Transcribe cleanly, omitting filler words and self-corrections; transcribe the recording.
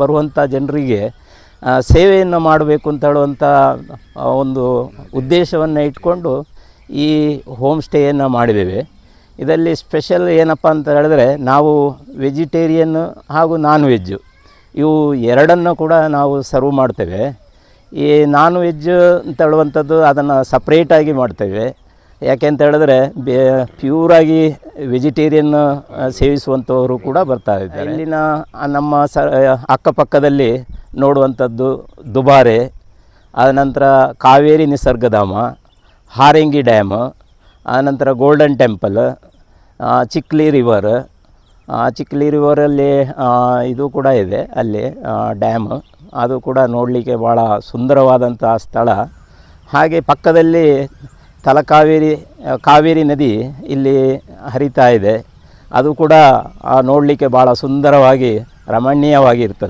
ಬರುವಂಥ ಜನರಿಗೆ ಸೇವೆಯನ್ನು ಮಾಡಬೇಕು ಅಂತ ಹೇಳುವಂಥ ಒಂದು ಉದ್ದೇಶವನ್ನು ಇಟ್ಕೊಂಡು ಈ ಹೋಮ್ ಸ್ಟೇಯನ್ನು ಮಾಡಿದ್ದೇವೆ. ಇದರಲ್ಲಿ ಸ್ಪೆಷಲ್ ಏನಪ್ಪ ಅಂತ ಹೇಳಿದ್ರೆ, ನಾವು ವೆಜಿಟೇರಿಯನ್ ಹಾಗೂ ನಾನ್ ವೆಜ್ಜು ಇವು ಎರಡನ್ನು ಕೂಡ ನಾವು ಸರ್ವ್ ಮಾಡ್ತೇವೆ. ಈ ನಾನ್ ವೆಜ್ ಅಂತ ಹೇಳುವಂಥದ್ದು ಅದನ್ನು ಸಪ್ರೇಟಾಗಿ ಮಾಡ್ತೇವೆ. ಯಾಕೆ ಅಂತ ಹೇಳಿದ್ರೆ ಪ್ಯೂರಾಗಿ ವೆಜಿಟೇರಿಯನ್ ಸೇವಿಸುವಂಥವರು ಕೂಡ ಬರ್ತಾ ಇದ್ದಾರೆ. ಇಲ್ಲಿನ ನಮ್ಮ ಅಕ್ಕಪಕ್ಕದಲ್ಲಿ ನೋಡುವಂಥದ್ದು ದುಬಾರೆ, ಆನಂತರ ಕಾವೇರಿ ನಿಸರ್ಗಧಾಮ, ಹಾರಂಗಿ ಡ್ಯಾಮ್, ಆನಂತರ golden temple, Chikli river. Chikli ರಿವರಲ್ಲಿ ಇದು ಕೂಡ ಇದೆ, ಅಲ್ಲಿ ಡ್ಯಾಮ್, ಅದು ಕೂಡ ನೋಡಲಿಕ್ಕೆ ಭಾಳ ಸುಂದರವಾದಂಥ ಸ್ಥಳ. ಹಾಗೆ ಪಕ್ಕದಲ್ಲಿ ಕಾವೇರಿ ನದಿ ಇಲ್ಲಿ ಹರಿತಾ ಇದೆ, ಅದು ಕೂಡ ನೋಡಲಿಕ್ಕೆ ಭಾಳ ಸುಂದರವಾಗಿ ರಮಣೀಯವಾಗಿರ್ತದೆ.